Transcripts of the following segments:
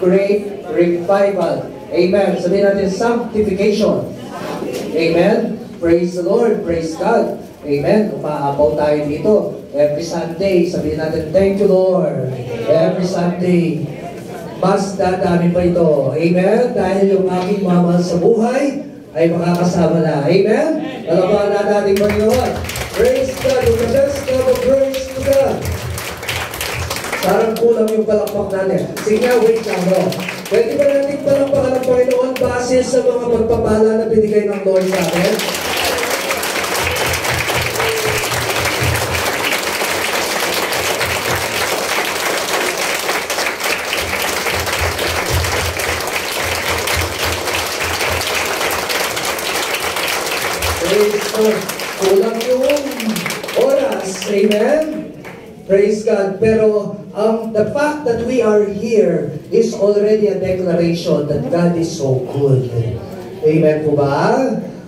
great revival. Amen. Sabihin natin, sanctification. Amen. Praise the Lord. Praise God. Amen. Umaapaw tayo dito. Every Sunday, sabihin natin, thank you, Lord. Every Sunday, mas dadami pa ito. Amen. Dahil yung aking mamahal sa buhay ay makakasama na. Amen. Alabahan na natin Panginoon. Praise God. With the best God of praise to God. Parang kulang yung palakpak natin. Sige nga, wait lang, no? Pwede ba natin palakpakan ng Panginoon base sa mga pagpapala na binigay ng Lord sa atin? Praise God. Kulang yung oras. Amen? Praise God. Pero the fact that we are here is already a declaration that God is so good. Amen po ba?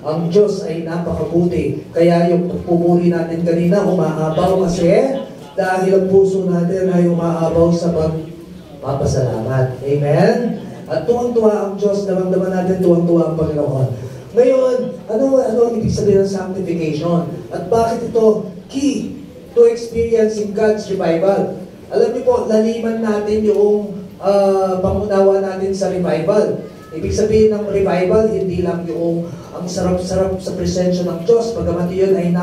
Ang Diyos ay napakabuti. Kaya yung pupuri natin kanina umaabaw kasi dahil ang puso natin ay umaabaw sa pagpapasalamat. Amen? At tuwang-tuwa ang Diyos, damang-daman natin tuwang-tuwa ang Panginoon. Ngayon, ano ang ibig sabihin ng sanctification? At bakit ito key to experiencing God's revival? Alam niyo po, laliman natin yung pangunawa natin sa revival. Ibig sabihin ng revival, hindi lang yung ang sarap-sarap sa presensya ng Diyos, pagamat yun ay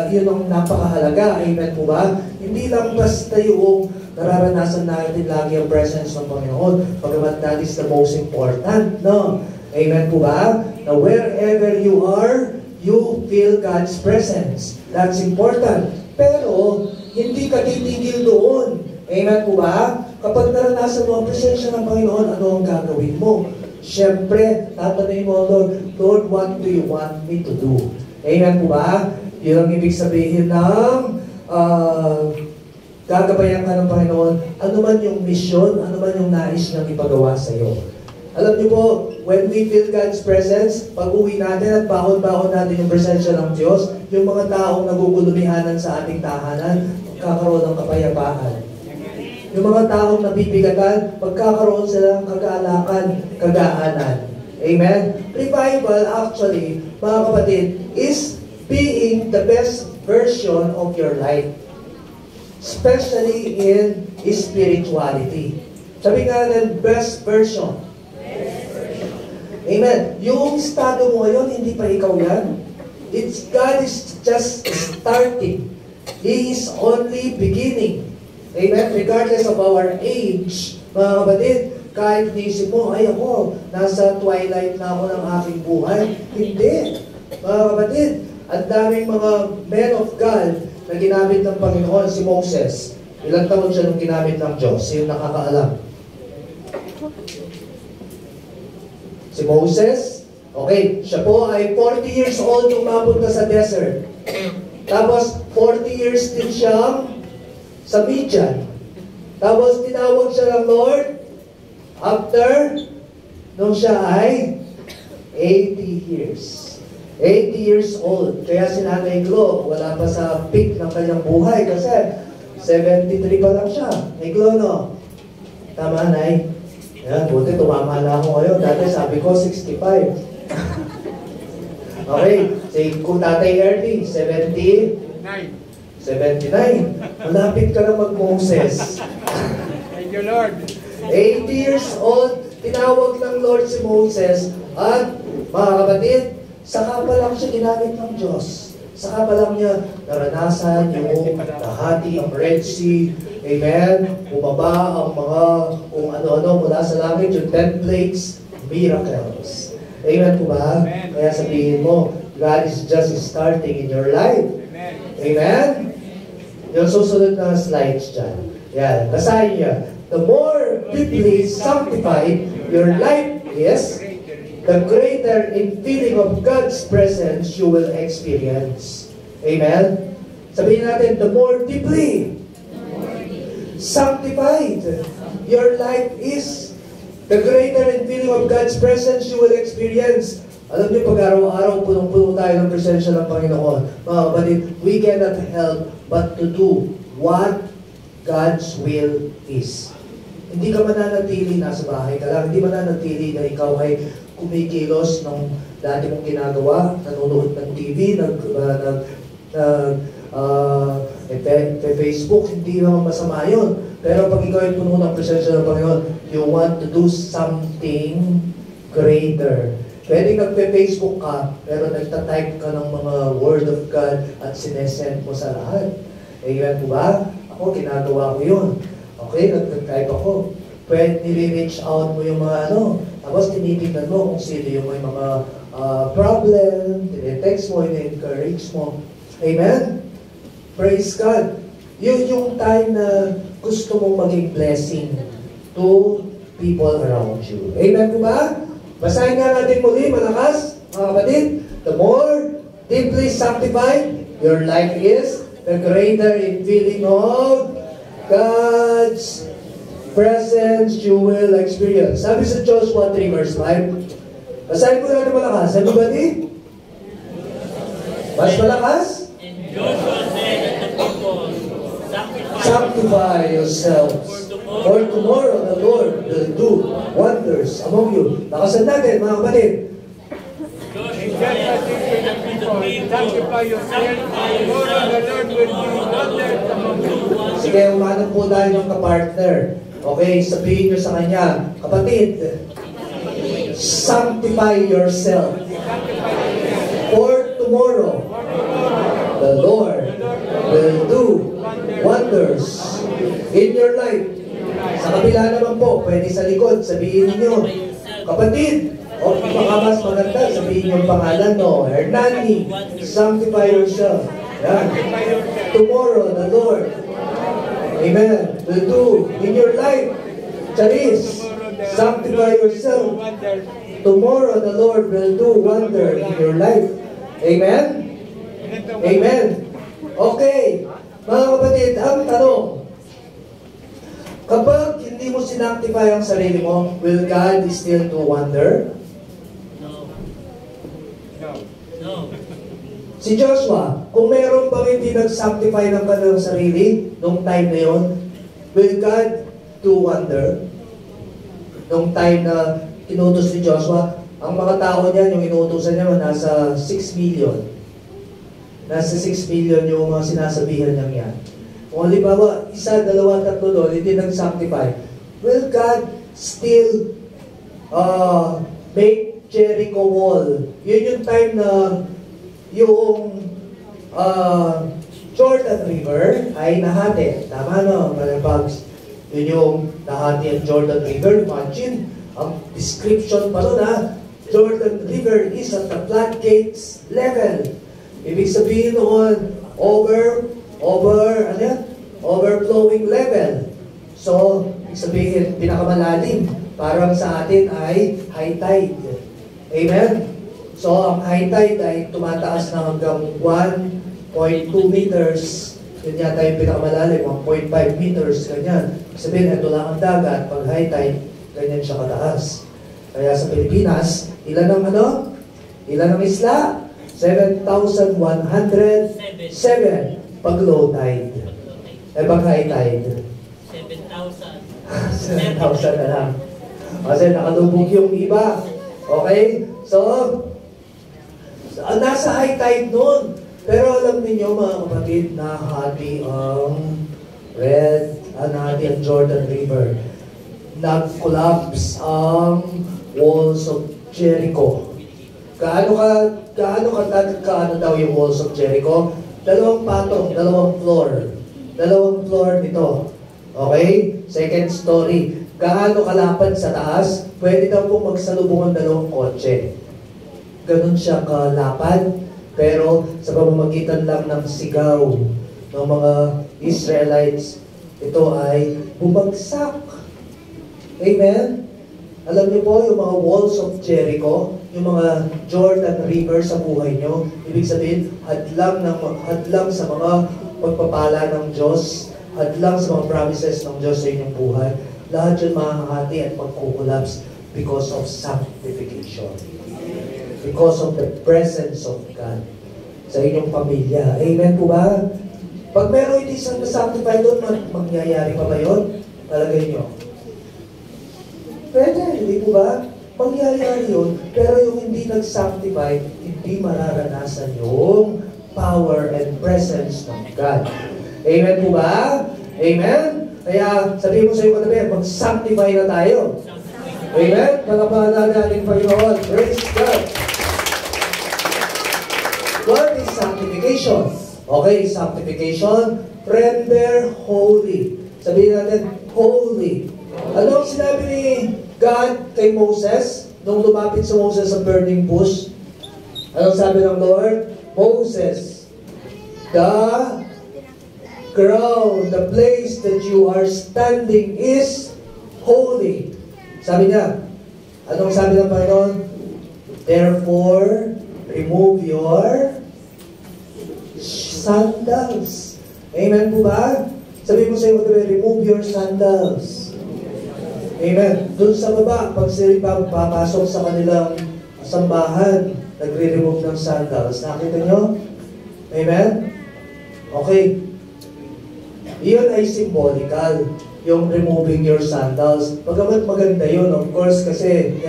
yun ang napakahalaga. Amen po ba? Hindi lang basta yung nararanasan natin lagi ang presence ng Panginoon, pagamat that is the most important, no? Amen po ba? Now, wherever you are, you feel God's presence. That's important. Pero, hindi ka titigil doon. Amen po ba? Kapag naranasan mo ang presensya ng Panginoon, ano ang gagawin mo? Siyempre, tatanungin mo, Lord, what do you want me to do? Amen po ba? Yun ang ibig sabihin ng gagabayan ka ng Panginoon. Ano man yung mission, ano man yung nais niyang ipagawa sa iyo. Alam niyo po, when we feel God's presence, pag-uwi natin at bahon-bahon natin yung presensya ng Diyos, yung mga taong nagugulumihanan sa ating tahanan, magkakaroon ng kapayapaan. Yung mga taong nabibigatan, magkakaroon sila ng kagalakan, kagaanan. Amen? Revival, actually, mga kapatid, is being the best version of your life. Especially in spirituality. Sabi nga natin, best version. Amen. Yung estado mo ngayon, hindi pa ikaw yan. God is just starting. He is only beginning. Amen. Regardless of our age, mga kapatid, kahit naisip mo, ay ako, nasa twilight na ako ng aking buhay. Hindi. Mga kapatid, ang daming mga men of God na ginamit ng Panginoon, si Moses. Ilang taon siya nung ginamit ng Diyos? Yung nakakaalam. Si Moses, okay, siya po ay 40 years old nung mapunta sa desert. Tapos, 40 years din siyang sa Midian. Tapos, tinawag siya ng Lord after nung siya ay 80 years. 80 years old. Kaya si Nanay Glo, wala pa sa peak ng kanyang buhay kasi 73 pa lang siya. Nay Glo, no? Tama, Nay? Yan, buti tumama na ako ngayon. Dati sabi ko, 65. Okay, kung Tatay Ernie, 79. Malapit ka lang mag-Moses. Thank you, Lord. 80 years old, tinawag ng Lord si Moses. At, mga kapatid, saka pa lang siya ginamit ng Diyos. Saka pa lang niya naranasan yung nahati ang Red Sea. Amen? Bumaba ang mga kung ano-ano mula sa langit, yung 10 plagues, miracles. Amen po ba? Amen. Kaya sabihin mo, God is just starting in your life. Amen. Amen? Yung susunod na slides dyan. Yan, basahin niya. The more deeply sanctified your life is, the greater in feeling of God's presence you will experience. Amen? Sabihin natin, the more deeply sanctified your life is, the greater in feeling of God's presence you will experience. Alam niyo, pag araw-araw punong-puno tayo ng presensya ng Panginoon, mga kapatid, we cannot help but to do what God's will is. Hindi ka mananatili nasa bahay ka lang. Hindi mananatili na ikaw ay kumikilos ng dati mong ginagawa, nanonood ng TV, Facebook, hindi naman masama yun. Pero pag ikaw ay puno ng presensya ng Panginoon, you want to do something greater. Pwede nagpe-Facebook ka, pero nagtatype ka ng mga Word of God at sinesend mo sa lahat. Amen po ba? Ako, ginagawa ko yun. Okay, nag-type ako. Pwede nire-reach out mo yung mga tapos tinitignan mo kung sino yung may mga problem, tine-text mo, tine-encourage mo. Amen? Praise God. Yun yung time na gusto mong maging blessing to people around you. Amen po ba? Basahin nga natin muli, malakas, mga kapatid. The more deeply sanctified your life is, the greater in feeling of God's presence you will experience. Sabi sa Joshua 3 verse 5. Basahin ko natin malakas. Everybody? Mas malakas? And Joshua said to the people, Sanctify yourselves. For tomorrow the Lord will do wonders among you. Lakasan natin, mga kapatid. Sanctify yourself. Tomorrow the Lord will do wonders among you. Sige, umanap po tayo ng kapartner. Okay, sabihin nyo sa kanya, kapatid, sanctify yourself. For tomorrow, the Lord will do wonders in your life. Sa kabila naman po, pwede sa likod, sabihin niyo, kapatid, o baka mas maganda, sabihin niyo ang pangalan, no? Hernani, sanctify yourself. Yan. Tomorrow, the Lord, amen, will do in your life. Charis, sanctify yourself. Tomorrow, the Lord will do wonder in your life. Amen? Amen. Okay. Mga kapatid, ang tanong, kapag hindi mo sinanctify ang sarili mo, will God still do wonder? No. No. No. Si Joshua, kung meron bang hindi nag-sanctify ng kanilang sarili nung time na yon, will God do wonder? Nung time na inutos ni Joshua, ang mga tao niya, yung inutusan niya, nasa 6 million. Nasa 6 million yung mga sinasabihan niya yan. Kung halimbawa, isa, dalawa, tatlo doon, hindi nag-sanctify, will God still make Jericho wall? Yun yung time na yung Jordan River ay nahati. Tama no, mga bags. Yun yung nahati ang Jordan River. Imagine, ang description pa doon Jordan River is at the floodgates level. Ibig sabihin noon, overflowing level. So, ibig sabihin, pinakamalalim. Parang sa atin ay high tide. Amen? So, ang high tide ay tumataas na hanggang 1.2 meters. Yun yata yung pinakamalalim, 1.5 meters, ganyan. Ibig sabihin, ito lang ang dagat. Pag high tide, ganyan siya kataas. Kaya sa Pilipinas, ilan ang Ilan ang isla? 7,107 pag low tide. Pag high tide. 7,000. 7,000 na lang. Kasi nakalubog yung iba. Okay? So, nasa high tide nun. Pero alam niyo mga kapatid, nahati ang nahati ang Jordan River. Nag-collapse ang walls of Jericho. Kaano daw yung walls of Jericho? Dalawang patong, dalawang floor nito. Okay? Second story. Gaano kalapad sa taas? Pwede daw pong magsalubong ang dalawang kotse. Ganun siya kalapad. Pero sa pamamagitan lang ng sigaw ng mga Israelites, ito ay bumagsak. Amen? Alam niyo po, yung mga walls of Jericho, yung mga Jordan River sa buhay niyo, ibig sabihin, hadlang sa mga pagpapala ng Diyos, hadlang sa mga promises ng Diyos sa inyong buhay, lahat yun mahahati at magkukulaps because of sanctification. Because of the presence of God sa inyong pamilya. Amen po ba? Pag meron hindi isang na-sanctify doon, mangyayari pa ba yun? Talagay nyo. hindi po ba? Mangyayari yun, pero yung hindi nag-sanctify, hindi mararanasan yung power and presence ng God. Amen po ba? Amen? Kaya sabihin mo sa iyo katabi, mag-sanctify na tayo. Amen? Pagkapahan natin Panginoon. Praise God. What is sanctification? Okay, sanctification, render holy. Sabihin natin, holy. Ano ang sinabi ni God kay Moses nung lumapit sa Moses sa burning bush? Anong sabi ng Lord? Moses, the ground, the place that you are standing is holy. Sabi niya, anong sabi ng Panginoon? Therefore, remove your sandals. Amen po ba? Sabi mo sa iyo, remove your sandals. Amen. Doon sa baba, pag sila papasok sa kanilang sambahan, nagre-remove ng sandals. Nakita nyo? Amen? Okay. Iyon ay symbolical, yung removing your sandals. Pagamat maganda yun, of course, kasi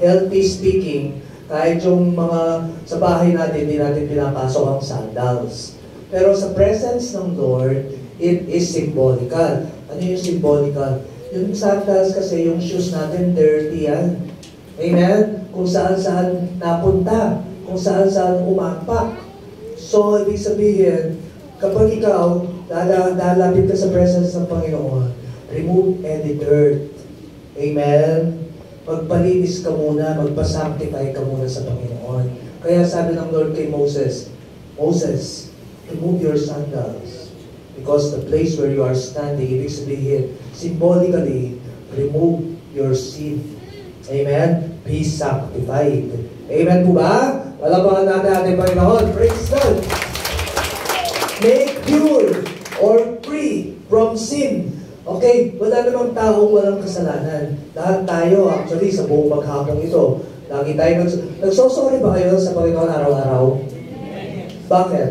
healthy speaking, kahit yung mga sa bahay natin, hindi natin pinapasok ang sandals. Pero sa presence ng Lord, it is symbolical. Ano yung symbolical? Yung sandals kasi, yung shoes natin, dirty yan. Amen? Kung saan-saan napunta. Kung saan-saan umapak. So, ibig sabihin, kapag ikaw, lalapit ka sa presence ng Panginoon, remove any dirt. Amen? Magpalinis ka muna, magpasanctify ka muna sa Panginoon. Kaya sabi ng Lord kay Moses, Moses, remove your sandals. Because the place where you are standing, ibig sabihin, symbolically, remove your sin. Amen? Be sanctified. Amen po ba? Palapakan natin ating Panginoon. Praise God. Make pure or free from sin. Okay, wala namang taong walang kasalanan. Lahat tayo, actually, sa buong maghapong ito, lagi tayo nagsosorry ba kayo sa Panginoon araw-araw? Bakit?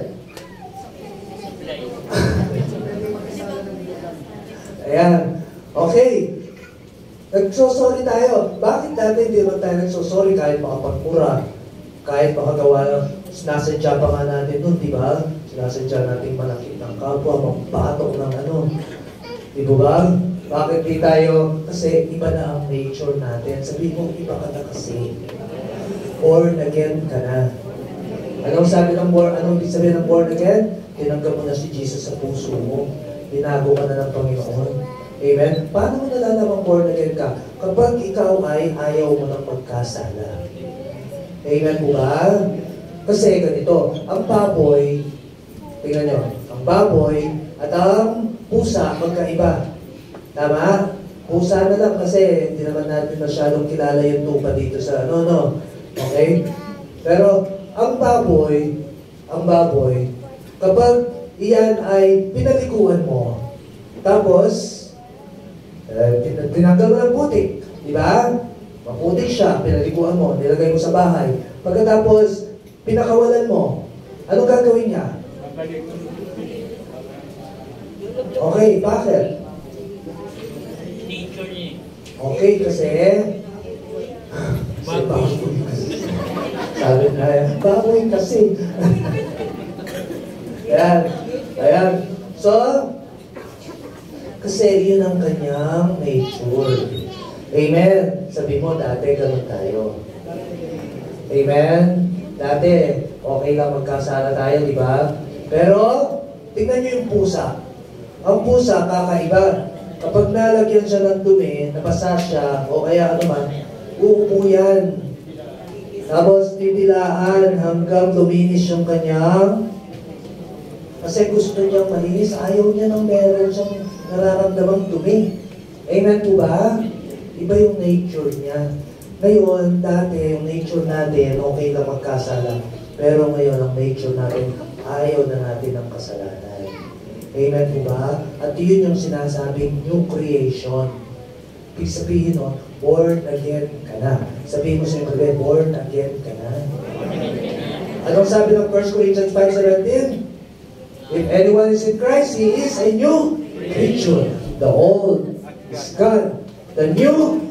Ayan. Okay. Nagsosorry tayo. Bakit dati hindi naman tayo nagsosorry kahit makapagmura? Kahit makagawa, sinasadya pa nga natin nun, di ba? Sinasadya natin manakit ng kapwa, magpatok ng ano. Di ba? Bakit di tayo? Kasi iba na ang nature natin. Sabihin mo, iba ka na kasi. Born again ka na. Anong sabi ng anong ibig sabihin ng born again? Tinanggap mo na si Jesus sa puso mo. Binago ka na ng Panginoon. Amen? Paano mo nalalamang born again ka? Kapag ikaw ay ayaw mo ng magkasala. Amen po ba? Kasi ganito, ang baboy, tingnan nyo, ang baboy at ang pusa magkaiba. Tama? Pusa na lang kasi hindi naman natin masyadong kilala yung tupa dito sa no. Okay? Pero ang baboy, kapag iyan ay pinalikuan mo, tapos, tinanggal mo ng putik, di ba? Maputik siya, pinalikuan mo, nilagay mo sa bahay. Pagkatapos, pinakawalan mo, anong gagawin niya? Okay, bakit? Okay, kasi sabi na yan, baboy kasi. Ayan. So, kasi yun ang kanyang nature. Amen. Sabi mo, dati ganun tayo. Amen. Dati, okay lang magkasala tayo, di ba? Pero, tingnan nyo yung pusa. Ang pusa, kakaiba. Kapag nalagyan siya ng dumi, nabasa siya, o kaya ano man, uupo yan. Tapos, didilaan hanggang luminis yung kanyang. Kasi gusto niyang malinis, ayaw niya nang meron siyang nararamdamang dumi. Amen po ba? Iba yung nature niya. Ngayon, dati, yung nature natin, okay lang magkasala. Pero ngayon, ang nature natin, ayaw na natin ng kasalanan. Amen po ba? At yun yung sinasabing new creation. Ibig sabihin nun, born again ka na. Sabihin mo sa iyo, born again ka na. Anong sabi ng 1 Corinthians 5:17? If anyone is in Christ, he is a new creature. The old is gone. The new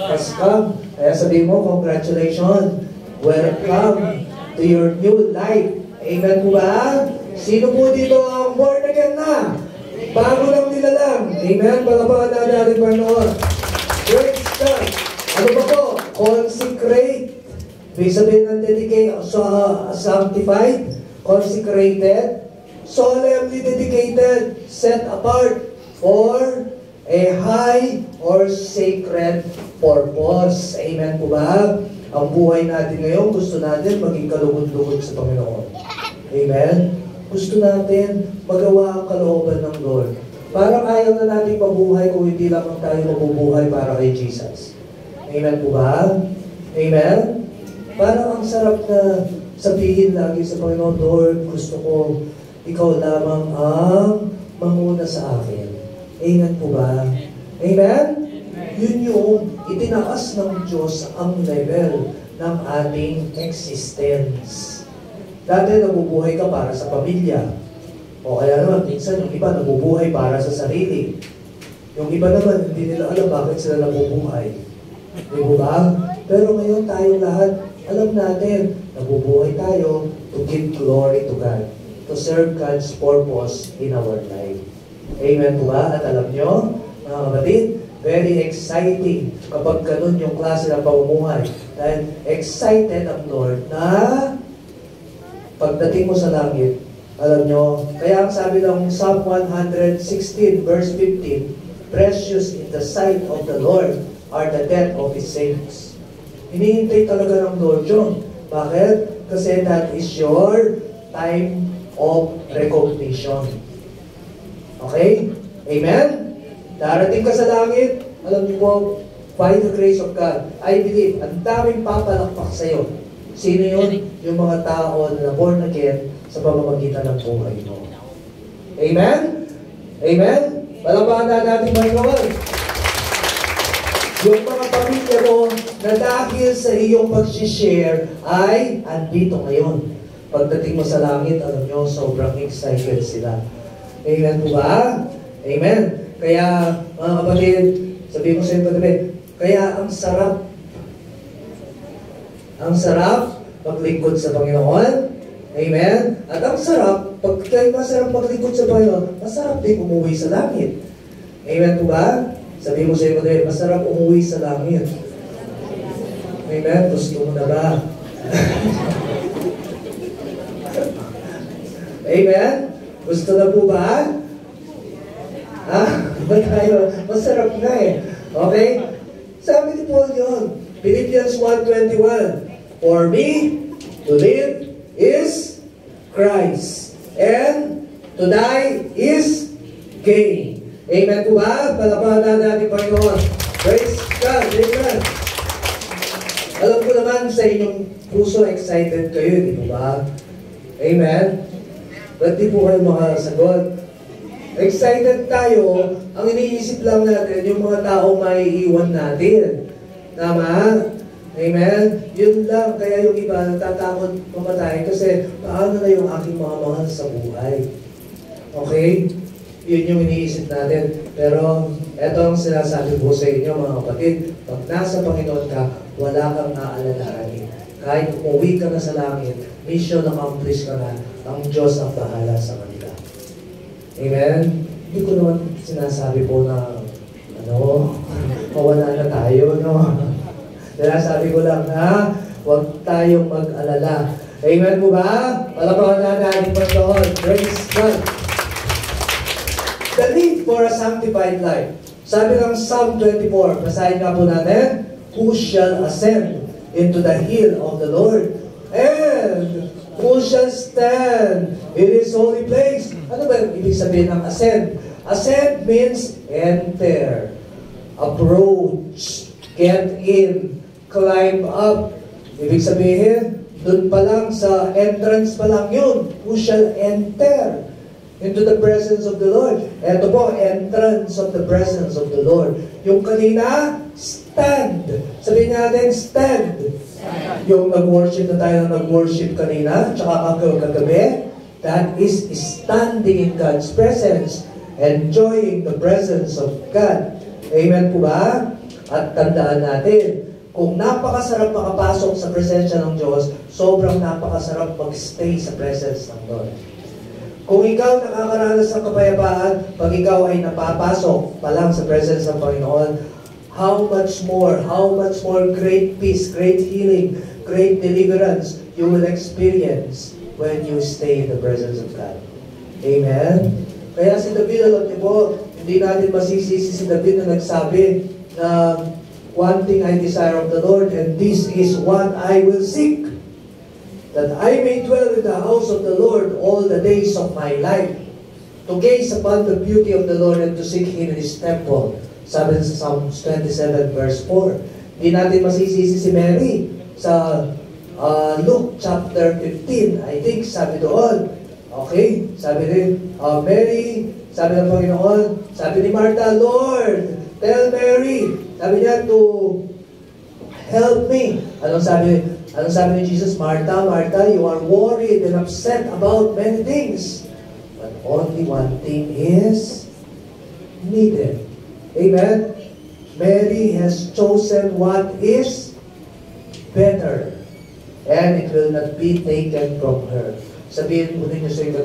has come. Kaya sabihin mo, congratulations. Welcome to your new life. Amen po ba? Sino po dito ang born again na? Bago lang nila lang. Amen? Palapakan na natin Panginoon. Praise God. Ano ba po? Consecrate. Ibig sabihin ng dedicate, sanctified, consecrated, solemnly dedicated, set apart for a high or sacred purpose. Amen po ba? Ang buhay natin ngayon, gusto natin maging kalugod-lugod sa Panginoon. Amen? Gusto natin magawa ang kalooban ng Lord. Parang ayaw na natin mabuhay kung hindi lang tayo mabubuhay para kay Jesus. Amen po ba? Amen? Parang ang sarap na sabihin lagi sa Panginoon, Lord, gusto ko ikaw lamang ang manguna sa akin. Amen po ba? Amen? Yun yung itinaas ng Diyos ang level ng ating existence. Dati nabubuhay ka para sa pamilya. O kaya naman, minsan yung iba nabubuhay para sa sarili. Yung iba naman, hindi nila alam bakit sila nabubuhay. Di ba? Pero ngayon tayong lahat, alam natin, nabubuhay tayo to give glory to God. To serve God's purpose in our life. Amen po ba? At alam nyo, mga kapatid, very exciting kapag ganun yung klase ng pamumuhay. Dahil excited ang Lord na pagdating mo sa langit, alam nyo, kaya ang sabi ng Psalm 116 verse 15, precious in the sight of the Lord are the death of His saints. Hinihintay talaga ng Lord yun. Bakit? Kasi that is your time of recognition. Okay? Amen? Darating ka sa langit, alam niyo po, by the grace of God, I believe, ang daming papalakpak sa'yo. Sino yun? Yung mga tao na born again sa pamamagitan ng buhay mo. Amen? Amen? Palapakan na natin Panginoon. Yung mga pamilya mo na dahil sa iyong pag-share ay andito ngayon. Pagdating mo sa langit, alam nyo, sobrang excited sila. Amen po ba? Amen. Kaya, mga kapatid, sabihin mo sa iyo pagdabi, kaya ang sarap maglingkod sa Panginoon. Amen. At ang sarap, pag kayo masarap maglingkod sa Panginoon, masarap din umuwi sa langit. Amen po ba? Sabihin mo sa iyo pagdabi, masarap umuwi sa langit. Amen. Gusto mo na ba? Amen? Gusto na po ba? Ha? Ba't tayo? Masarap na eh. Okay? Sabi ni Paul yun. Philippians 1:21. For me, to live is Christ. And to die is gain. Amen po ba? Palapahan natin Panginoon. Praise God. Amen. Alam ko naman sa inyong puso excited kayo, di ba? Amen? Ba't di po kayo makasagot? Excited tayo, ang iniisip lang natin, yung mga tao maiiwan natin. Tama? Amen? Yun lang, kaya yung iba natatakot mamatay kasi paano na yung aking mga mahal sa buhay? Okay? Yun yung iniisip natin. Pero, eto ang sinasabi ko sa inyo mga kapatid, pag nasa Panginoon ka, wala kang aalalahanin. Kahit umuwi ka na sa langit, mission accomplished ka na, ang Diyos ang bahala sa kanila. Amen? Hindi ko naman sinasabi po na, mawala na tayo, no? Sinasabi ko lang na, huwag tayong mag-alala. Amen po ba? Palapakan na natin pa doon. Praise God. The need for a sanctified life. Sabi ng Psalm 24, basahin nga po natin, who shall ascend into the hill of the Lord? And who shall stand in His holy place? Ano ba yung ibig sabihin ng ascend? Ascend means enter, approach, get in, climb up. Ibig sabihin, doon pa lang sa entrance pa lang yun. Who shall enter into the presence of the Lord? Ito po, entrance of the presence of the Lord. Yung kanina, stand. Sabihin natin, stand. Yung nag-worship na tayo na nag-worship kanina, tsaka kagabi, that is standing in God's presence, enjoying the presence of God. Amen po ba? At tandaan natin, kung napakasarap makapasok sa presensya ng Diyos, sobrang napakasarap mag-stay sa presence ng Lord. Kung ikaw nakakaranas ng kapayapaan, pag ikaw ay napapasok pa lang sa presence ng Panginoon, how much more great peace, great healing, great deliverance you will experience when you stay in the presence of God. Amen? Kaya si David, alam niyo po, hindi natin masisisi si David na nagsabi na one thing I desire of the Lord, and this is what I will seek, that I may dwell in the house of the Lord all the days of my life, to gaze upon the beauty of the Lord and to seek Him in His temple. Sabi sa Psalms 27 verse 4. Hindi natin masisisi si Mary sa Luke chapter 15, I think, sabi doon. Okay, sabi rin, Mary, sabi ng Panginoon, sabi ni Martha, Lord, tell Mary, sabi niya, to help me. Anong sabi ni Jesus? Martha, Martha, you are worried and upset about many things, but only one thing is needed. Amen? Mary has chosen what is better, and it will not be taken from her. Sabihin po ninyo sa ito,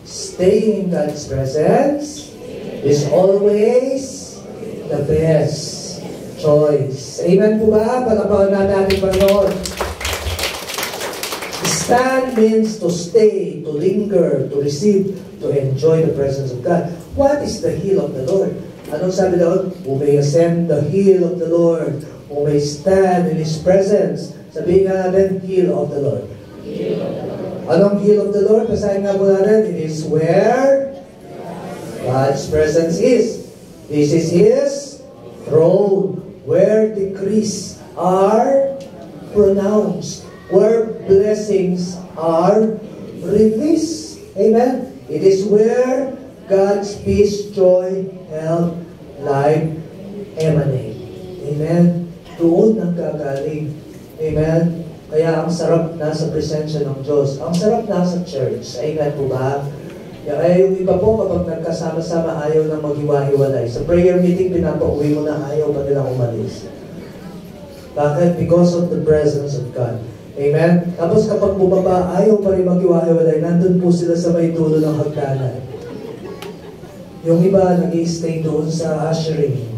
staying in God's presence is always the best choice. Amen po ba? Palapakan natin ating Panginoon. Stand means to stay, to linger, to receive, to enjoy the presence of God. What is the hill of the Lord? Anong sabi doon? Who may ascend the hill of the Lord, who may stand in His presence. Sabihin nga natin, hill of the Lord. Hill of the Lord. Anong hill of the Lord? Basahin nga po natin, it is where God's presence is. This is His throne, where decrees are pronounced, where blessings are released. Amen? It is where God's peace, joy, health, life emanate. Amen? Doon ang gagaling. Amen? Kaya ang sarap nasa presensya ng Diyos. Ang sarap nasa church. Amen po ba? Kaya yung iba po, kapag nagkasama-sama, ayaw na maghiwa-hiwalay. Sa prayer meeting, pinapauwi mo na, ayaw pa nilang umalis. Bakit? Because of the presence of God. Amen? Tapos kapag bumaba, ayaw pa rin maghiwa-hiwalay. Nandun po sila sa may dulo ng hagdanan. Yung iba, nag-i-stay doon sa ushering.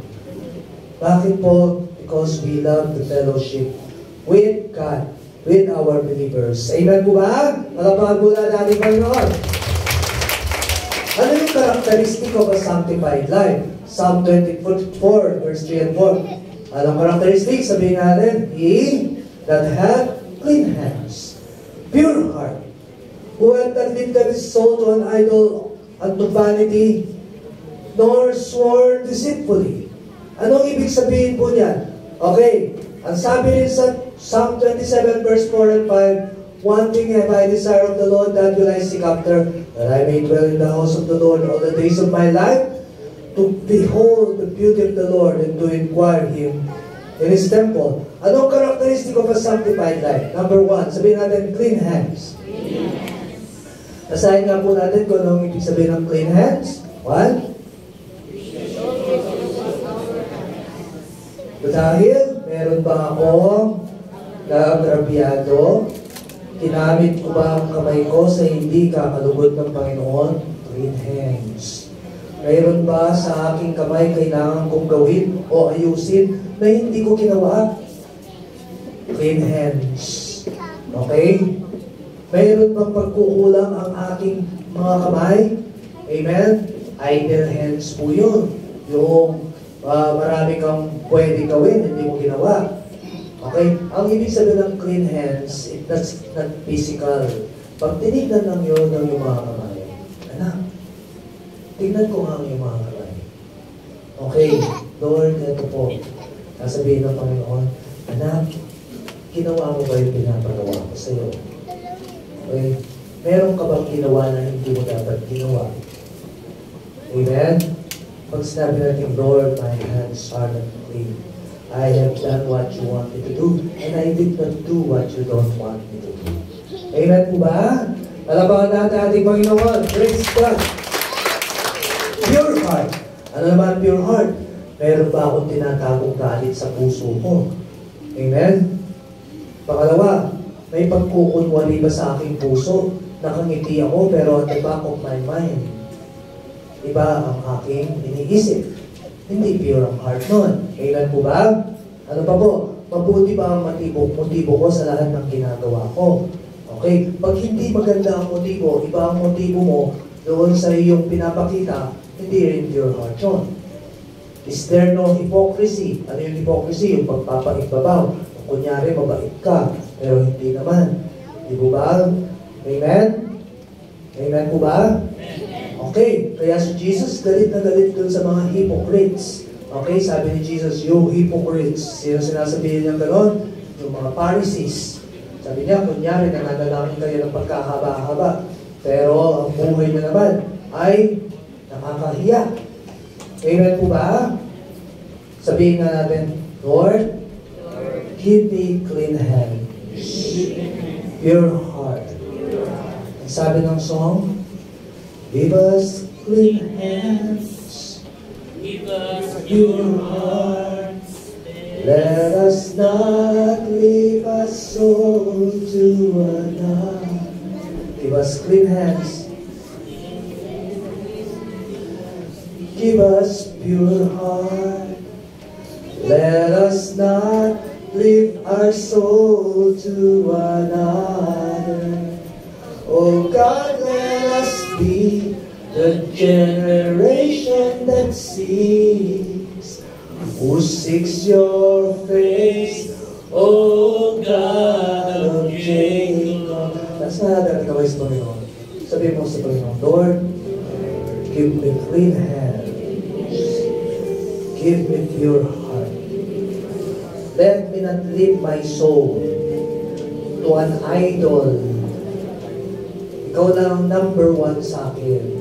Bakit po? Because we love the fellowship with God, with our believers. Amen po ba? Palapakan po na natin Panginoon. Ano yung characteristic of a sanctified life? Psalm 24, verse 3 and 4. Anong characteristic? Sabihin natin, He that hath clean hands, pure heart, who hath not lifted his soul to an idol, unto vanity, nor sworn deceitfully. Anong ibig sabihin po niyan? Okay, ang sabi rin sa Psalm 27 verse 4 and 5, one thing have I desire of the Lord, that will I seek after, that I may dwell in the house of the Lord all the days of my life, to behold the beauty of the Lord and to inquire Him in His temple. Anong characteristic of a sanctified life? Number 1, sabihin natin, clean hands. Basahin nga po natin kung anong ibig sabihin ng clean hands. 1. Dahil meron ba akong naagrabyado? Kinamit ko ba ang kamay ko sa hindi kakalugod ng Panginoon? Clean hands. Mayroon ba sa aking kamay kailangan kong gawin o ayusin na hindi ko ginawa? Clean hands. Okay? Mayroon bang pagkukulang ang aking mga kamay? Amen? Idle hands po yun. Yung marami kang pwede gawin, hindi mo ginawa. Okay? Ang ibig sabihin ng clean hands, that's not physical. Pag tinignan lang yun ng yung mga kamay, anak, tignan ko nga ang yung mga kamay. Okay, Lord, ito po. Sasabihin ng Panginoon, anak, ginawa mo ba yung pinapagawa ko sa iyo? Okay? Meron ka bang ginawa na hindi mo dapat ginawa? Amen? Pag sinabi natin, Lord, my hands are not clean. I have done what you want me to do, and I did not do what you don't want me to do. Amen po ba? Palapakan natin ating Panginoon. Praise God. Pure heart. Ano naman pure heart? Meron ba akong tinatagong galit sa puso ko? Amen? Pangalawa, may pagkukunwari ba sa aking puso? Nakangiti ako pero at the back of my mind, iba ang aking iniisip. Hindi pure ang heart nun. Amen po ba? Ano pa po? Mabuti ba ang motibo ko sa lahat ng ginagawa ko? Okay? Pag hindi maganda ang motibo, iba ang motibo mo doon sa iyong pinapakita, hindi rin pure heart yun. Is there no hypocrisy? Ano yung hypocrisy? Yung pagpapaigbabaw. Kunyari, mabait ka, pero hindi naman. Di po ba? Amen? Amen po ba? Okay, kaya si Jesus galit na galit dun sa mga hypocrites. Okay, sabi ni Jesus, you hypocrites. Sino sinasabihin niya gano'n? Yung mga Pharisees. Sabi niya, kunyari, nananalangin kayo ng pagkahaba-haba. Pero ang buhay niya naman ay nakakahiya. Amen po ba? Sabihin nga natin, Lord, give me clean hands, pure heart. Ang sabi ng song, give us clean hands, Give us pure hearts. Let us not leave a soul to another. Give us clean hands. Give us pure heart. Let us not leave our soul to another. Oh God, let us be the generation that seeks, who seeks your face, oh God of Jacob. That's not that gawin sa Panginoon. Sabihin mo sa Panginoon, Lord, give me clean hands. Give me pure heart. Let me not leave my soul to an idol. Ikaw lang ang number one sa akin.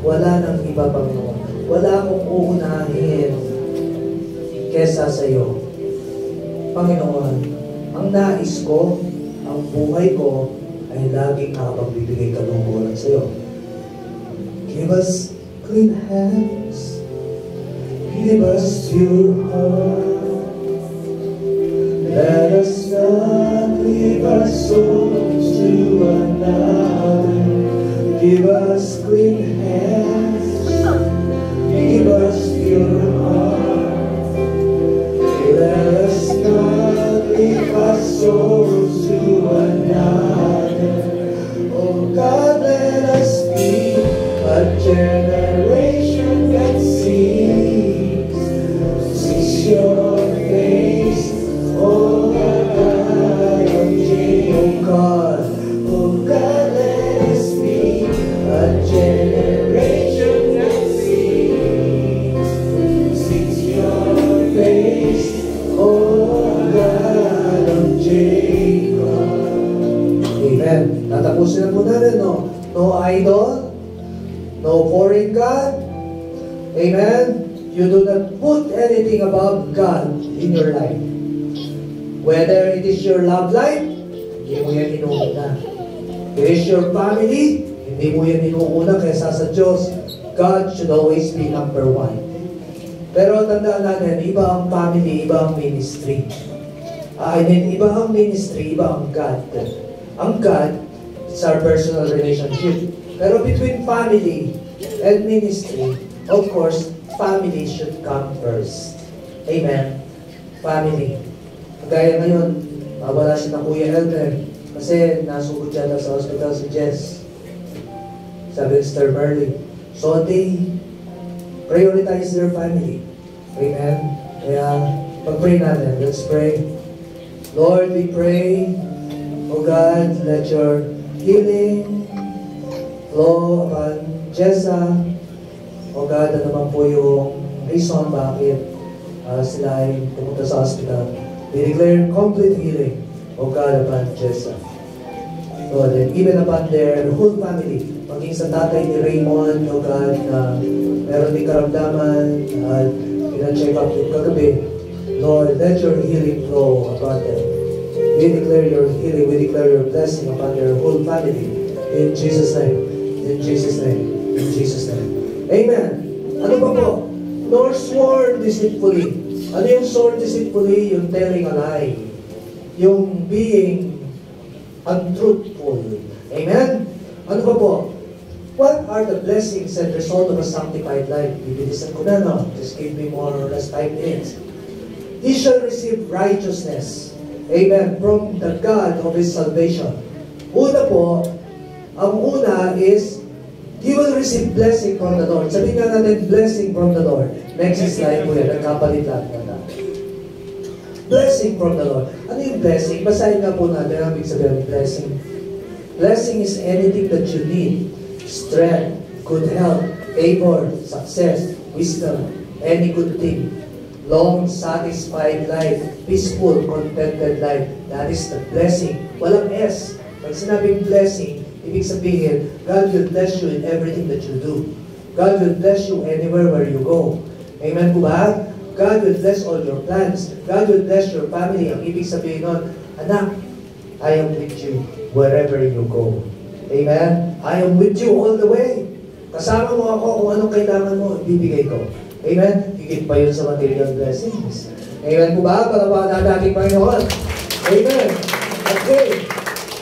Wala nang iba, Panginoon. Wala akong uunahin kesa sa iyo. Panginoon, ang nais ko, ang buhay ko, ay laging nakapagbibigay kalungkulan sa iyo. Give us clean hands. Give us pure heart. Let us not leave our souls to another. Give us clean hands. Give us pure heart. Let us not leave our souls to another. Oh God, let us be a generation that seeks your face, oh God of Jacob. Oh God, let us be a generation that seeks your face, oh God of Jacob. Amen. Tatapusin na po natin, no? No idol, no foreign God. Amen. You do not put anything above God in your life. Whether it is your love life, hindi mo yan inuuna. It is your family, hindi mo yan inuuna kaysa sa Diyos. God should always be number one. Pero tandaan natin, iba ang family, iba ang ministry. Iba ang ministry, iba ang God. Ang God, it's our personal relationship. Pero between family and ministry, of course, family should come first. Amen. Family. Gaya ngayon, wala si na Kuya Elmer kasi nasugod siya sa hospital si Jess. Sabi ni Sister Merly. So they prioritize their family. Amen. Kaya pag-pray natin. Let's pray. Lord, we pray, O God, let your healing flow upon Jessa. O God, ano naman po yung reason bakit sila ay pumunta sa hospital. We declare complete healing, O God, upon Jessa. Lord, and even upon their whole family, maging sa tatay ni Raymond, O God, na meron din karamdaman at pina-check up yung kagabi. Lord, let your healing flow upon them. We declare your healing, we declare your blessing upon their whole family. In Jesus' name. In Jesus' name. In Jesus' name. Amen. Ano pa po? nor sworn deceitfully. Ano yung sworn deceitfully? Yung telling a lie. Yung being untruthful. Amen? Ano pa po? What are the blessings and result of a sanctified life? Bibilisan ko na, no? Just give me more or less 5 minutes. He shall receive righteousness. Amen. From the God of His salvation. Una po, ang una is, He will receive blessing from the Lord. Sabihin nga natin, blessing from the Lord. Next slide po yan. Nagkapalit lang na. Blessing from the Lord. Ano yung blessing? Basahin nga po natin ang ibig sabihin ng blessing. Blessing is anything that you need. Strength, good health, favor, success, wisdom, any good thing. Long, satisfied life, peaceful, contented life. That is the blessing. Walang S. Pag sinabing blessing, ibig sabihin, God will bless you in everything that you do. God will bless you anywhere where you go. Amen po ba? God will bless all your plans. God will bless your family. Ang ibig sabihin nun, anak, I am with you wherever you go. Amen? I am with you all the way. Kasama mo ako kung anong kailangan mo, ibibigay ko. Amen? Higit pa yun sa material blessings. Amen po ba? Palapakan na natin Panginoon. Amen. Okay.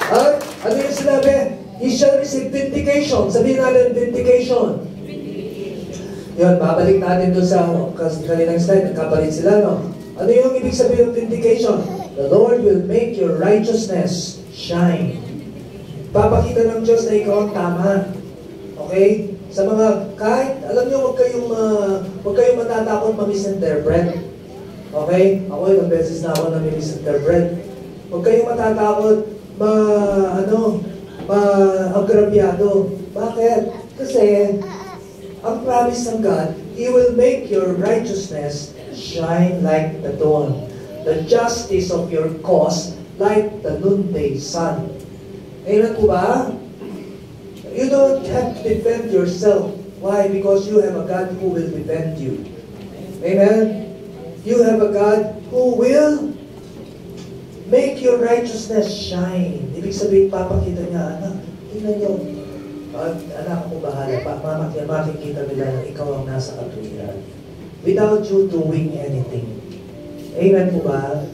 At ano yung sinabi? He shall receive vindication. Sabihin natin, vindication. Yun, babalik natin doon sa kanilang slide. Nagkapalit sila, no? Ano yung ibig sabihin ng vindication? The Lord will make your righteousness shine. Papakita ng Diyos na ikaw ang tama. Okay? Sa mga, kahit, alam nyo, huwag kayong matatakot ma-misinterpret. Okay? Ako, ilang beses na ako na-misinterpret. Huwag kayong matatakot agrabyado. Bakit? Kasi, ang promise ng God, He will make your righteousness shine like the dawn. The justice of your cause like the noonday sun. Amen po ba? You don't have to defend yourself. Why? Because you have a God who will defend you. Amen? You have a God who will make your righteousness shine. Ibig sabihin, papakita niya, anak, tingnan niyo. Anak mo bahala, makikita nila na ikaw ang nasa katuwiran. Without you doing anything. Amen po ba?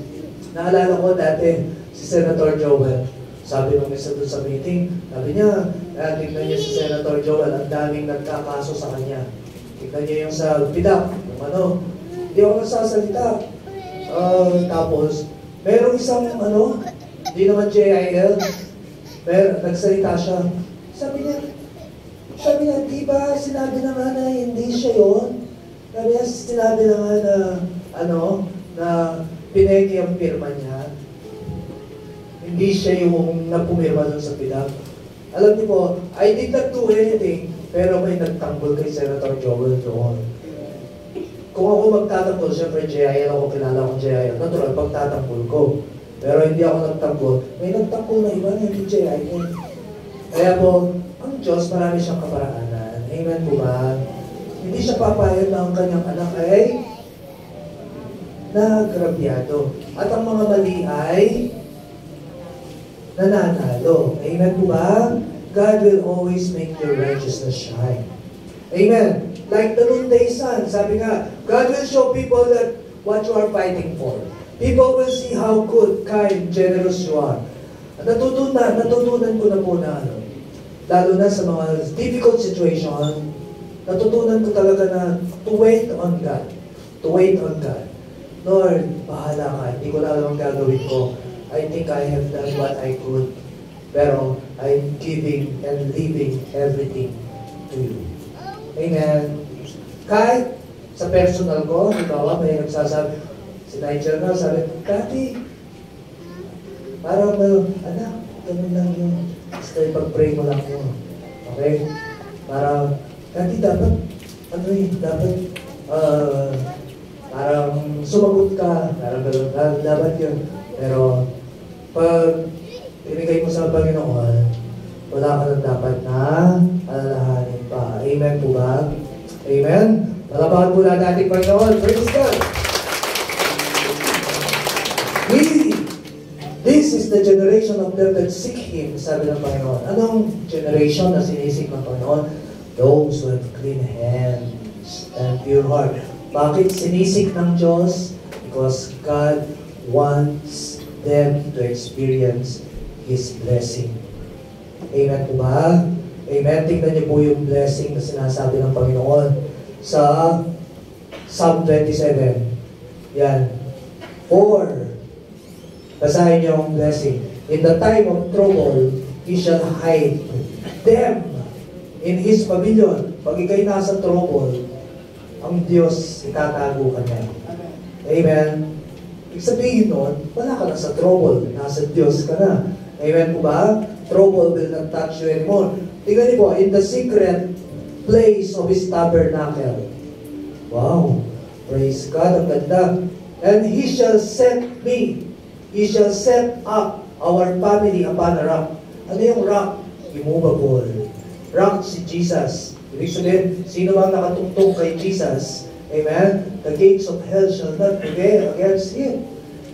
Naalala ko dati, si Senator Joel, sabi nung isa doon sa meeting, sabi niya, tignan niyo si Senator Joel, ang daming nagkakaso sa kanya. Tignan niyo yung sa PDAP, yung hindi ako nagsasalita. Tapos, merong isang, hindi naman JIL, pero nagsalita siya. Sabi niya, di ba sinabi naman na hindi siya yun? Sabi niya, sinabi naman na, na pineki ang pirma niya. Hindi siya yung napumirma doon sa PDAP. Alam niyo po, I did not do anything, pero may nagtanggol kay Senator Joel doon. Kung ako magtatanggol, syempre JIL ako, kilala kong JIL. Natural, pagtatanggol ko. Pero hindi ako nagtanggol. May nagtanggol na iba na hindi JIL. Kaya po, ang Diyos, marami siyang kaparaanan. Amen po ba? Hindi siya papayag na ang kanyang anak ay nagrabyado. At ang mga mali ay nananalo. Amen po ba? God will always make your righteousness shine. Amen. Like the noonday sun, sabi nga, God will show people that what you are fighting for. People will see how good, kind, generous you are. At natutunan ko na po na lalo na sa mga difficult situation, natutunan ko talaga na to wait on God. To wait on God. Lord, bahala ka. Hindi ko na alam ang gagawin ko. I think I have done what I could. Pero I'm giving and leaving everything to you. Amen. Kahit sa personal ko, halimbawa may nagsasabi, si Nigel na sabi, Kati, parang anak, ganun lang yun. Basta ipag-pray mo lang yun. Okay? Parang, Kati, dapat, parang sumagot ka, parang dapat yun. Pero, pag ibigay mo sa Panginoon, wala ka na dapat na alalahanin pa. Amen po ba? Amen? Palapakan po natin ating Panginoon. Praise God! This is the generation of them that seek Him, sabi ng Panginoon. Anong generation na sinisik ng Panginoon? Those who have clean hands and pure heart. Bakit sinisik ng Diyos? Because God wants them to experience His blessing. Amen po ba? Amen. Tingnan niyo po yung blessing na sinasabi ng Panginoon sa Psalm 27. Yan. 4. Basahin niyo ang blessing. In the time of trouble, He shall hide them in His pavilion. Pag ikay nasa trouble, ang Diyos itatago ka niya. Amen. Ibig sabihin nun, wala ka na sa trouble. Nasa Diyos ka na. Amen po ba? Trouble will not touch you anymore. Tingnan niyo po, in the secret place of His tabernacle. Wow! Praise God, ang ganda. And He shall set me. He shall set up our family upon a rock. Ano yung rock? Immovable. Rock si Jesus. Ibig sabihin, sino bang nakatungtong kay Jesus? Amen? The gates of hell shall not prevail against Him.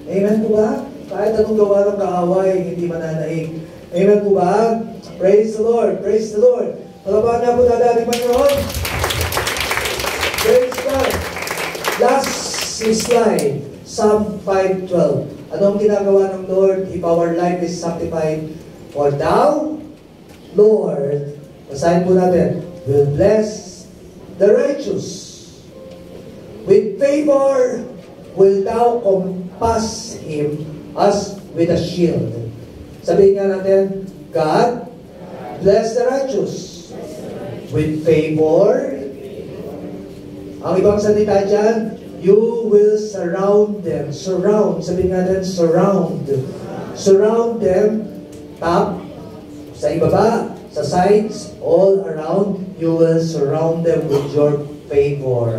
Amen po ba? Kahit anong gawa ng kaaway, hindi mananaig. Amen po ba? Praise the Lord. Praise the Lord. Palabahan niya po na dati Panginoon. Praise God. Last slide. Psalm 5:12. Anong ginagawa ng Lord if our life is sanctified? For Thou, Lord, basahin po natin, will bless the righteous. With favor will Thou compass him as with a shield. Sabihin nga natin, God, bless the righteous. With favor, ang ibang salita dyan, you will surround them. Surround, sabihin natin, surround. Surround them, top, sa ibaba, sa sides, all around, you will surround them with your favor.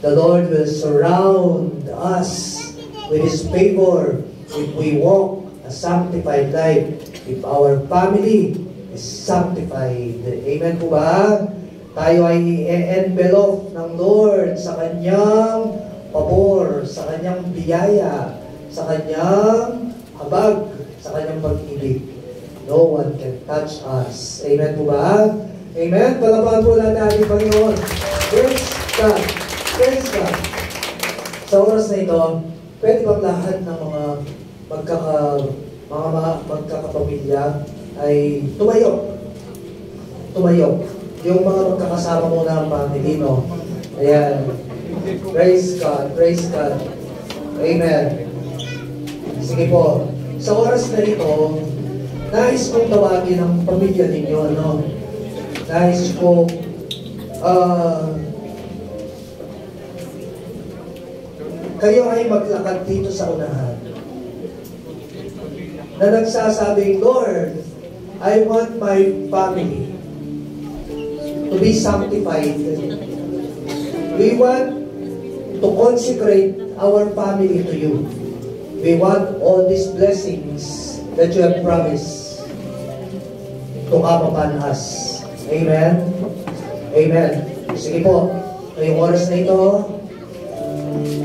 The Lord will surround us with His favor if we walk a sanctified life, if our family is sanctified. Amen po ba? Tayo ay i-envelope ng Lord sa Kanyang pabor, sa Kanyang biyaya, sa Kanyang habag, sa Kanyang pag-ibig. No one can touch us. Amen po ba? Amen? Palapahan po natin ating Panginoon. Praise God. Praise God. Sa oras na ito, pwede bang lahat ng mga magkakapamilya ay tumayo? Tumayo. Yung mga magkakasama muna ang family, no? Ayan. Praise God. Praise God. Amen. Sige po. Sa oras na ito, nais kong tawagin ang pamilya ninyo, no? Nais kong kayo ay maglakad dito sa unahan na nagsasabing, Lord, I want my family to be sanctified. We want to consecrate our family to you. We want all these blessings that you have promised to come upon us. Amen? Amen. Sige po, ngayong oras na ito,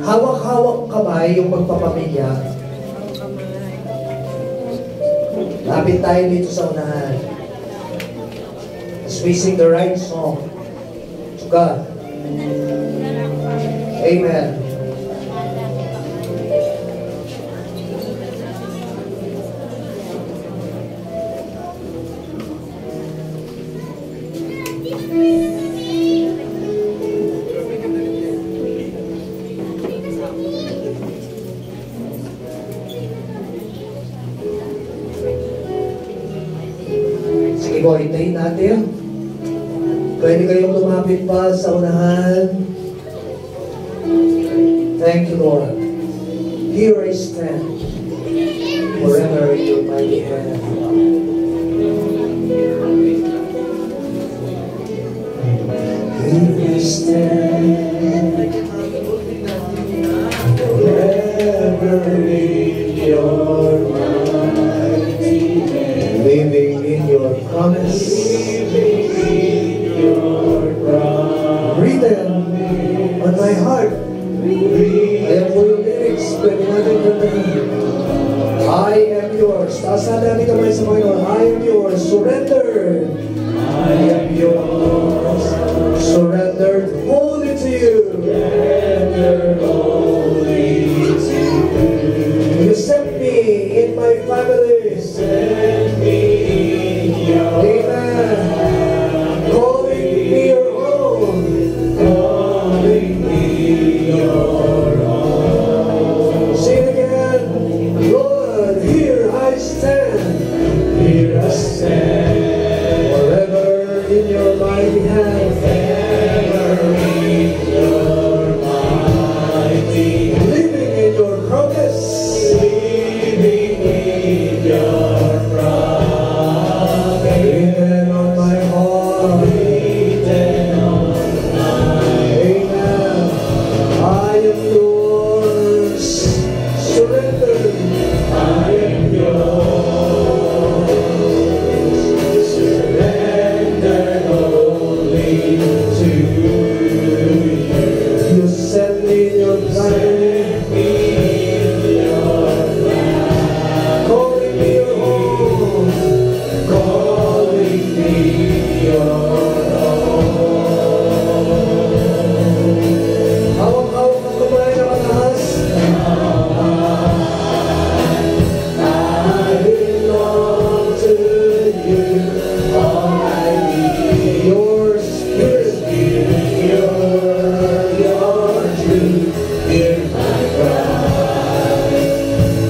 hawak-hawak kamay yung magpapamilya. Lapit tayo dito sa unahan. As we sing the right song to God. Amen. Sige po, hintayin natin. Pwede kayong lumapit pa sa unahan. Thank you, Lord. Here I stand, forever in your mighty hand. Here I stand, forever in your mighty hand. Living in your promise, written on my heart. Ayan po yung lyrics. Pwede natin kantahin. I am yours. Taas na natin kamay sa Panginoon. I am yours. Surrendered. I am yours. Surrendered wholly to you. Surrender. I am yours. Surrender only to you. You set me in your plan. Calling me your home. Calling me your hawak-hawak ang kamay na mataas. I belong to you. All I need, your spirit, your truth, hear my cry.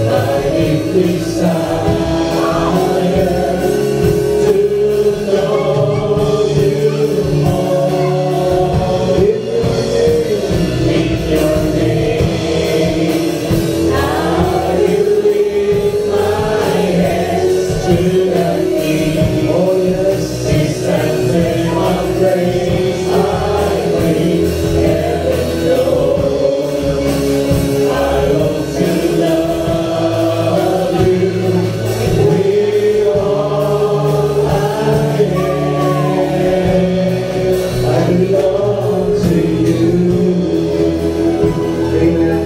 I need desire to know you more. In your name, I lift my hands to the King. Oh yes, it's the name of grace I bring heaven knows. I long to love you with all I am. I belong to you. Amen.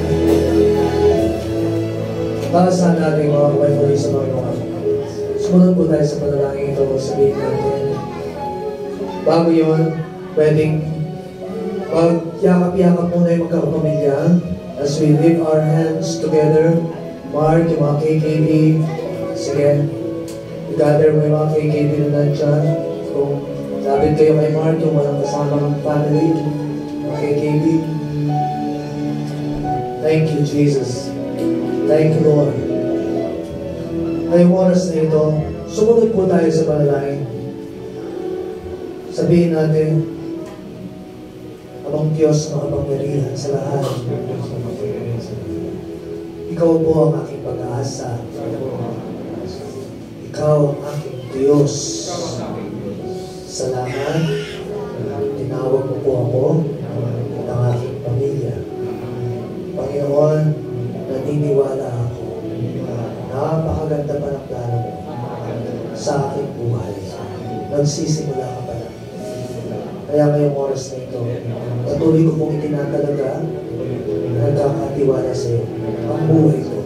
Taasan natin mga kapatid sa Panginoon. Sumunod po tayo sa panalangin ito, sabihin natin. Bago yun, pwedeng mag-yakap-yakap muna yung magkakapamilya as we lift our hands together. Mark, yung mga KKB, sige, i-gather mo yung mga KKB na nandyan. Kung lapit kayo kay Mark, yung walang kasama ng family, mga KKB. Thank you, Jesus. Thank you, Lord. Ngayong oras na ito, sumunod po tayo sa panalangin. Sabihin natin, Amang Diyos na kapangyarihan sa lahat. Ikaw po ang aking pag-aasa. Ikaw ang aking Diyos. Salamat. Tinawag mo po ako ng aking pamilya. Panginoon, naniniwala ako. Napakaganda pa ng plano mo sa aking buhay. Nagsisimula ka pa lang. Kaya ngayong oras na ito, patuloy ko pong itinatalaga na nagkakatiwala sa iyo ang buhay ko.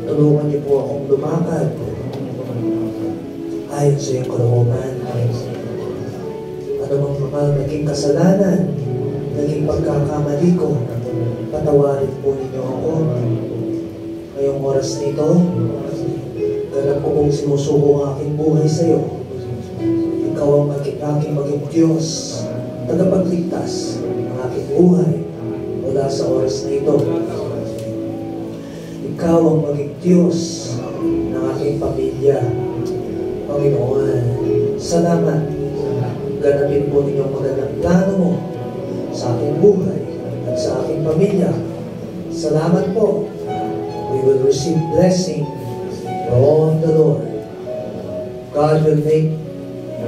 Tulungan niyo po akong lumakad ayon sa iyong kalooban. Ano mang mga naging kasalanan, naging pagkakamali ko, patawarin po ninyo ako. Ngayong oras na ito, ganap ko pong sinusuko ang aking buhay sa iyo. Ikaw ang aking maging Diyos, tagapagligtas ng aking buhay mula sa oras na ito. Ikaw ang maging Diyos ng aking pamilya. Panginoon, salamat. Ganapin po ninyong magandang plano mo sa aking buhay at sa aking pamilya. Salamat po. We will receive blessing from the Lord. God will make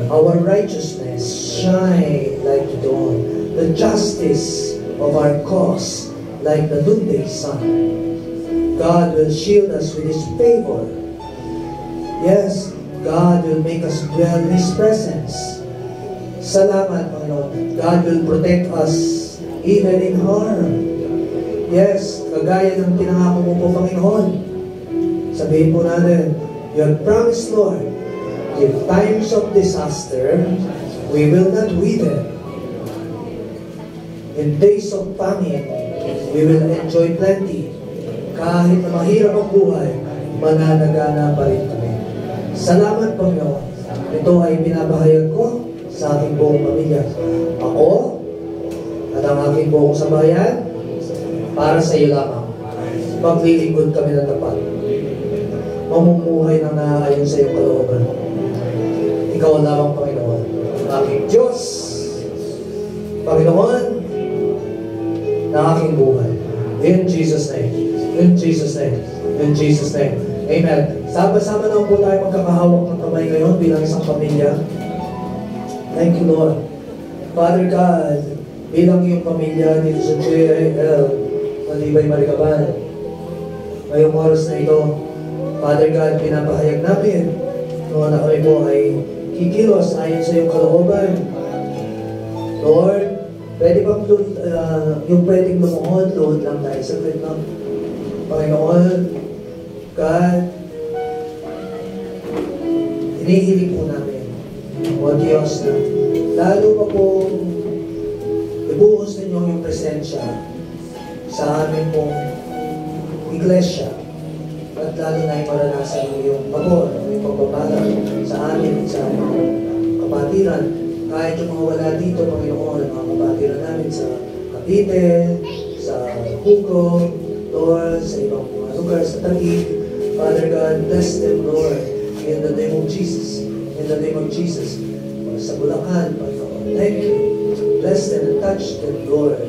our righteousness shine like the dawn, the justice of our cause like the noonday sun. God will shield us with His favor. Yes, God will make us dwell in His presence. Salamat, Panginoon. God will protect us even in harm. Yes, kagaya ng pinangako mo po, Panginoon. Sabihin po natin, you have promised, Lord, in times of disaster, we will not wither. In days of famine, we will enjoy plenty. Kahit na mahirap ang buhay, mananagana pa rin kami. Salamat, Panginoon. Ito ay pinabahayag ko sa aking buong pamilya. Ako at ang aking buong sambahayan, para sa iyo lamang. Maglilingkod kami ng tapat. Mamumuhay na naayon sa iyong kalooban. Ikaw ang lamang, Panginoon. Ang aking Diyos. Panginoon, na aking buhay. In Jesus' name. In Jesus' name. In Jesus' name. Amen. Sama-sama na po tayo magkakahawak ng kamay ngayon bilang isang pamilya. Thank you, Lord. Father God, bilang iyong pamilya dito sa JIL, Malibay Maricaban, ngayong oras na ito, Father God, pinapahayag namin noon na kami po ay kikilos ayon sa iyong kalooban. Lord, pwede bang yung pwedeng lumuhod, luhod lang tayo sa no? Panginoon, God, hinihiling po namin, O Diyos, na lalo pa po ibuhos ninyo yung presensya sa amin pong iglesia at lalo na yung maranasan yung pabor, yung pagbabalag sa amin at sa aming kapatiran. Kahit yung mga wala dito, Panginoon, mga kapatiran namin sa Cavite, sa Hugo, Lord, sa ibang mga lugar, sa Taguig. Father God, bless them, Lord, in the name of Jesus. In the name of Jesus. Sa Bulacan, Panginoon, thank you. Bless them and touch them, Lord.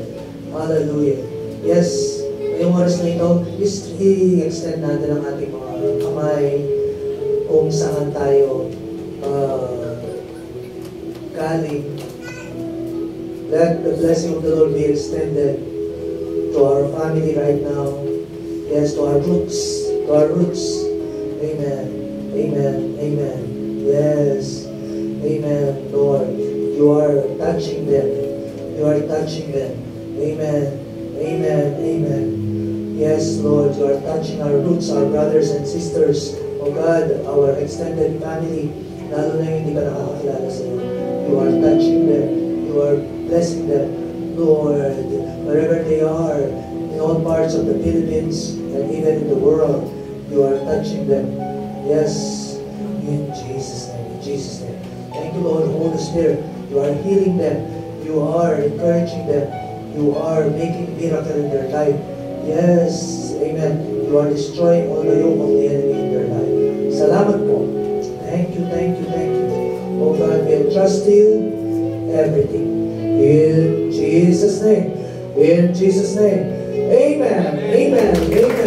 Hallelujah. Yes, ngayong oras na ito, i-extend natin ang ating mga kamay kung saan tayo galing. Let the blessing of the Lord be extended to our family right now. Yes, to our roots. To our roots. Amen. Amen. Amen. Yes. Amen, Lord. You are touching them. You are touching them. Amen. Amen. Amen. Yes, Lord, you are touching our roots, our brothers and sisters. Oh God, our extended family, lalo na yung hindi ka nakakakilala sa iyo. You are touching them. You are blessing them. Lord, wherever they are, in all parts of the Philippines and even in the world, you are touching them. Yes, in Jesus' name. In Jesus' name. Thank you, Lord, Holy Spirit. You are healing them. You are encouraging them. You are making miracle in their life. Yes, amen. You are destroying all the yoke of the enemy in their life. Salamat po. Thank you, thank you, thank you. Oh God, we entrust to you everything. In Jesus' name. In Jesus' name. Amen. Amen. Amen.